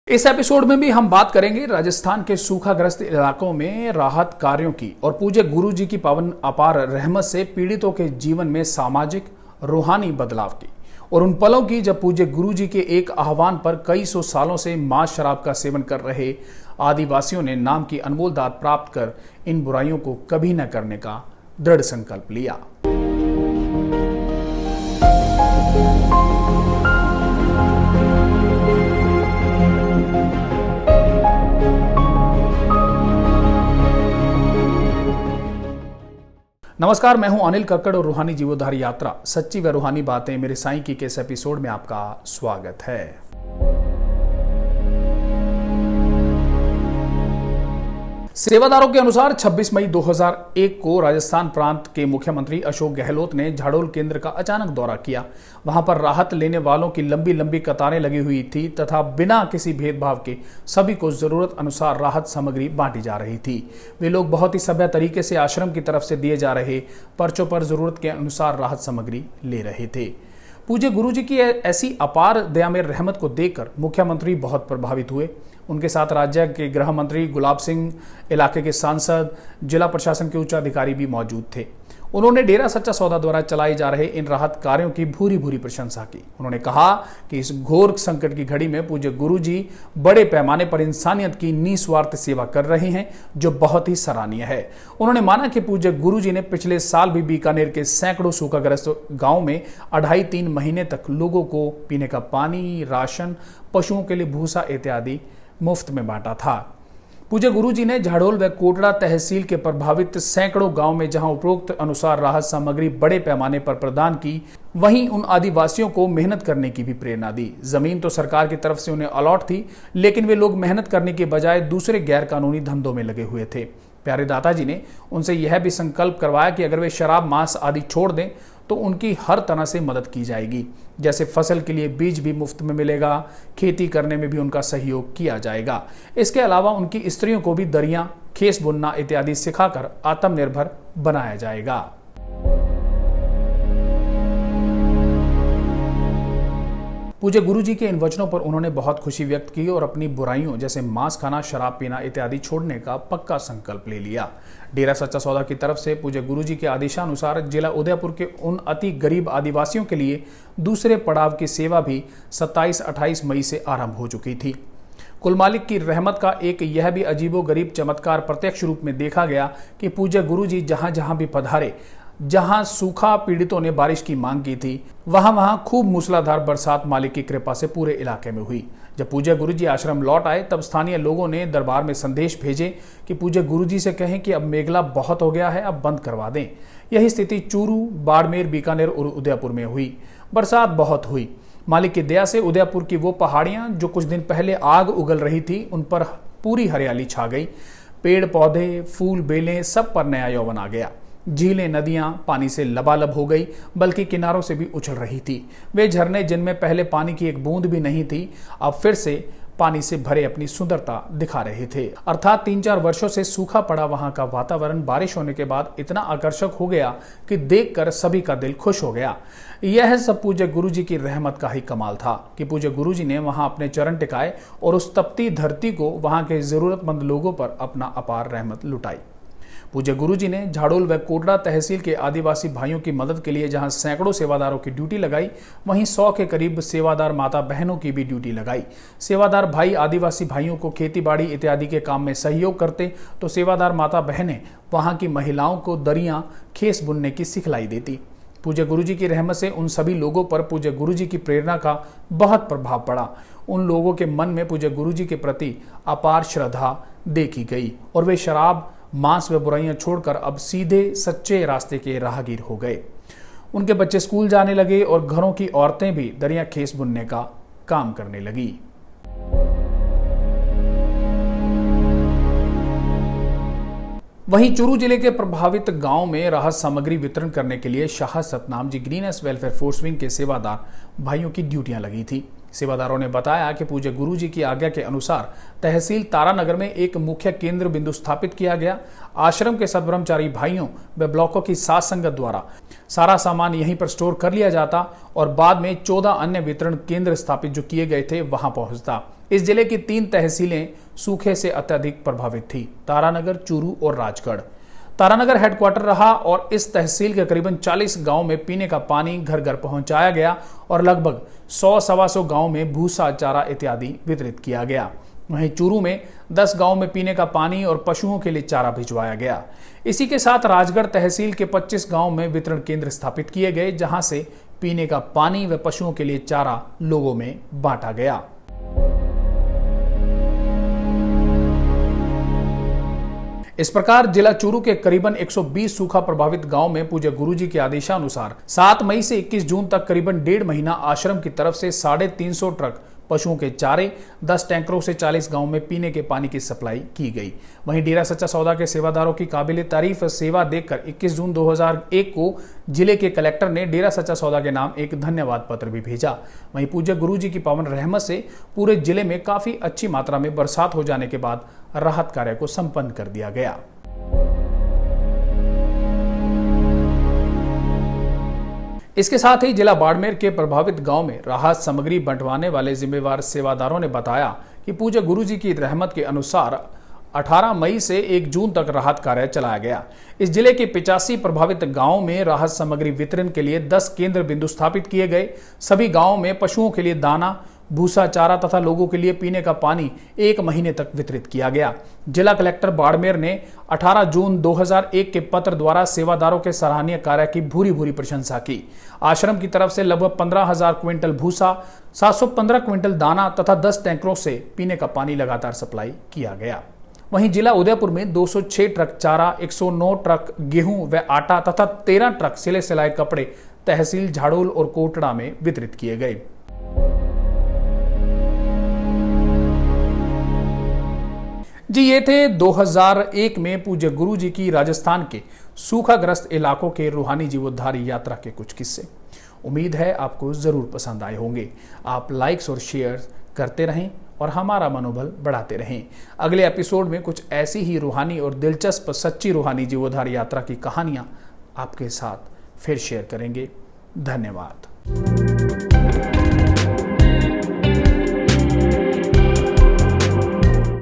इस एपिसोड में भी हम बात करेंगे राजस्थान के सूखाग्रस्त इलाकों में राहत कार्यों की और पूज्य गुरु जी की पावन अपार रहमत से पीड़ितों के जीवन में सामाजिक रूहानी बदलाव की और उन पलों की जब पूज्य गुरु जी के एक आह्वान पर कई सौ सालों से मांस शराब का सेवन कर रहे आदिवासियों ने नाम की अनमोल दात प्राप्त कर इन बुराइयों को कभी न करने का दृढ़ संकल्प लिया। नमस्कार, मैं हूं अनिल कक्कड़ और रूहानी जीवोद्धार यात्रा सच्ची व रूहानी बातें मेरे साईं की के इस एपिसोड में आपका स्वागत है। सेवादारों के अनुसार 26 मई 2001 को राजस्थान प्रांत के मुख्यमंत्री अशोक गहलोत ने झाड़ोल केंद्र का अचानक दौरा किया। वहां पर राहत लेने वालों की लंबी लंबी कतारें लगी हुई थी तथा बिना किसी भेदभाव के सभी को जरूरत अनुसार राहत सामग्री बांटी जा रही थी। वे लोग बहुत ही सभ्य तरीके से आश्रम की तरफ से दिए जा रहे पर्चों पर जरूरत के अनुसार राहत सामग्री ले रहे थे। पूज्य गुरु जी की ऐसी अपार दयामय रहमत को देखकर मुख्यमंत्री बहुत प्रभावित हुए। उनके साथ राज्य के गृह मंत्री गुलाब सिंह, इलाके के सांसद, जिला प्रशासन के उच्च अधिकारी भी मौजूद थे। उन्होंने डेरा सच्चा सौदा द्वारा चलाए जा रहे इन राहत कार्यों की भूरी भूरी प्रशंसा की। उन्होंने कहा कि इस घोर संकट की घड़ी में पूज्य गुरु जी बड़े पैमाने पर इंसानियत की निस्वार्थ सेवा कर रहे हैं, जो बहुत ही सराहनीय है। उन्होंने माना कि पूज्य गुरु जी ने पिछले साल भी बीकानेर के सैकड़ों सूखाग्रस्त गांव में 2.5-3 महीने तक लोगों को पीने का पानी, राशन, पशुओं के लिए भूसा इत्यादि मुफ्त में बांटा था। पूज्य गुरु जी ने झाड़ोल व कोटड़ा तहसील के प्रभावित सैकड़ों गांव में जहां उपरोक्त अनुसार राहत सामग्री बड़े पैमाने पर प्रदान की, वहीं उन आदिवासियों को मेहनत करने की भी प्रेरणा दी। जमीन तो सरकार की तरफ से उन्हें अलॉट थी, लेकिन वे लोग मेहनत करने के बजाय दूसरे गैर कानूनी धंधों में लगे हुए थे। प्यारे दाता जी ने उनसे यह भी संकल्प करवाया कि अगर वे शराब, मांस आदि छोड़ दें तो उनकी हर तरह से मदद की जाएगी। जैसे फसल के लिए बीज भी मुफ्त में मिलेगा, खेती करने में भी उनका सहयोग किया जाएगा। इसके अलावा उनकी स्त्रियों को भी दरियां, खेस बुनना इत्यादि सिखाकर आत्मनिर्भर बनाया जाएगा। पूज्य गुरु जी के इन वचनों पर उन्होंने बहुत खुशी व्यक्त की और अपनी बुराइयों जैसे मांस खाना, शराब पीना इत्यादि छोड़ने का पक्का संकल्प ले लिया। डेरा सच्चा सौदा की तरफ से पूज्य गुरु जी के आदेशानुसार जिला उदयपुर के उन अति गरीब आदिवासियों के लिए दूसरे पड़ाव की सेवा भी 27-28 मई से आरंभ हो चुकी थी। कुल मालिक की रहमत का एक यह भी अजीबोगरीब चमत्कार प्रत्यक्ष रूप में देखा गया कि पूज्य गुरु जी जहां जहां भी पधारे, जहां सूखा पीड़ितों ने बारिश की मांग की थी, वहां वहां खूब मूसलाधार बरसात मालिक की कृपा से पूरे इलाके में हुई। जब पूज्य गुरु जी आश्रम लौट आए, तब स्थानीय लोगों ने दरबार में संदेश भेजे कि पूज्य गुरु जी से कहें कि अब मेघला बहुत हो गया है, अब बंद करवा दें। यही स्थिति चूरू, बाड़मेर, बीकानेर और उदयपुर में हुई। बरसात बहुत हुई। मालिक की दया से उदयपुर की वो पहाड़ियां जो कुछ दिन पहले आग उगल रही थी, उन पर पूरी हरियाली छा गई। पेड़ पौधे, फूल, बेलें, सब पर नया यौवन आ गया। झीलें, नदियां पानी से लबालब हो गई, बल्कि किनारों से भी उछल रही थी। वे झरने जिनमें पहले पानी की एक बूंद भी नहीं थी, अब फिर से पानी से भरे अपनी सुंदरता दिखा रहे थे। अर्थात 3-4 वर्षों से सूखा पड़ा वहां का वातावरण बारिश होने के बाद इतना आकर्षक हो गया कि देखकर सभी का दिल खुश हो गया। यह सब पूज्य गुरु जी की रहमत का ही कमाल था कि पूज्य गुरु जी ने वहां अपने चरण टिकाए और उस तपती धरती को, वहां के जरूरतमंद लोगों पर अपना अपार रहमत लुटाई। पूज्य गुरु जी ने झाड़ोल व कोटड़ा तहसील के आदिवासी भाइयों की मदद के लिए जहां सैकड़ों सेवादारों की ड्यूटी लगाई, वहीं 100 के करीब सेवादार माता बहनों की भी ड्यूटी लगाई। सेवादार भाई आदिवासी भाइयों को खेती बाड़ी इत्यादि के काम में सहयोग करते, तो सेवादार माता बहनें वहां की महिलाओं को दरियां, खेस बुनने की सिखलाई देती। पूज्य गुरु जी की रहमत से उन सभी लोगों पर पूज्य गुरु जी की प्रेरणा का बहुत प्रभाव पड़ा। उन लोगों के मन में पूज्य गुरु जी के प्रति अपार श्रद्धा देखी गई और वे शराब, मांस व बुराइयां छोड़कर अब सीधे सच्चे रास्ते के राहगीर हो गए। उनके बच्चे स्कूल जाने लगे और घरों की औरतें भी दरिया खेस बुनने का काम करने लगी। वहीं चूरू जिले के प्रभावित गांव में राहत सामग्री वितरण करने के लिए Shah Satnam ji greenish welfare force wing के सेवादार भाइयों की ड्यूटियां लगी थी। सेवादारों ने बताया कि पूज्य गुरुजी की आज्ञा के अनुसार तहसील तारानगर में एक मुख्य केंद्र बिंदु स्थापित किया गया। आश्रम के सद्ब्रह्मचारी भाइयों व ब्लॉकों की साथ संगत द्वारा सारा सामान यहीं पर स्टोर कर लिया जाता और बाद में 14 अन्य वितरण केंद्र स्थापित जो किए गए थे वहां पहुंचता। इस जिले की 3 तहसीलें सूखे से अत्यधिक प्रभावित थी, तारानगर, चूरू और राजगढ़। तारानगर हेडक्वार्टर रहा और इस तहसील के करीबन 40 गांव में पीने का पानी घर घर पहुंचाया गया और लगभग 100-125 गांव में भूसा, चारा इत्यादि वितरित किया गया। वहीं चूरू में 10 गांव में पीने का पानी और पशुओं के लिए चारा भिजवाया गया। इसी के साथ राजगढ़ तहसील के 25 गांव में वितरण केंद्र स्थापित किए गए, जहां से पीने का पानी व पशुओं के लिए चारा लोगों में बांटा गया। इस प्रकार जिला चूरू के करीबन 120 सूखा प्रभावित गांव में पूज्य गुरुजी के आदेशानुसार 7 मई से 21 जून तक करीबन 1.5 महीना आश्रम की तरफ से 350 ट्रक पशुओं के चारे, 10 टैंकरों से 40 गांव में पीने के पानी की सप्लाई की गई। वहीं डेरा सच्चा सौदा के सेवादारों की काबिले तारीफ सेवा देखकर 21 जून 2001 को जिले के कलेक्टर ने डेरा सच्चा सौदा के नाम एक धन्यवाद पत्र भी भेजा। वहीं पूज्य गुरुजी की पावन रहमत से पूरे जिले में काफी अच्छी मात्रा में बरसात हो जाने के बाद राहत कार्य को संपन्न कर दिया गया। इसके साथ ही जिला बाड़मेर के प्रभावित गांव में राहत सामग्री बंटवाने वाले जिम्मेवार सेवादारों ने बताया कि पूज्य गुरुजी की रहमत के अनुसार 18 मई से 1 जून तक राहत कार्य चलाया गया। इस जिले के 85 प्रभावित गांवों में राहत सामग्री वितरण के लिए 10 केंद्र बिंदु स्थापित किए गए। सभी गांवों में पशुओं के लिए दाना, भूसा, चारा तथा लोगों के लिए पीने का पानी 1 महीने तक वितरित किया गया। जिला कलेक्टर बाड़मेर ने 18 जून 2001 के पत्र द्वारा सेवादारों के सराहनीय कार्य की भूरी प्रशंसा की। आश्रम की तरफ से लगभग 15,000 क्विंटल भूसा, 715 क्विंटल दाना तथा 10 टैंकरों से पीने का पानी लगातार सप्लाई किया गया। वहीं जिला उदयपुर में 206 ट्रक चारा, 109 ट्रक गेहूं व आटा तथा 13 ट्रक सिले सिलाए कपड़े तहसील झाड़ोल और कोटड़ा में वितरित किए गए। जी, ये थे 2001 में पूज्य गुरुजी की राजस्थान के सूखाग्रस्त इलाकों के रूहानी जीवोद्धारी यात्रा के कुछ किस्से। उम्मीद है आपको जरूर पसंद आए होंगे। आप लाइक्स और शेयर करते रहें और हमारा मनोबल बढ़ाते रहें। अगले एपिसोड में कुछ ऐसी ही रूहानी और दिलचस्प सच्ची रूहानी जीवोद्धार यात्रा की कहानियां आपके साथ फिर शेयर करेंगे। धन्यवाद।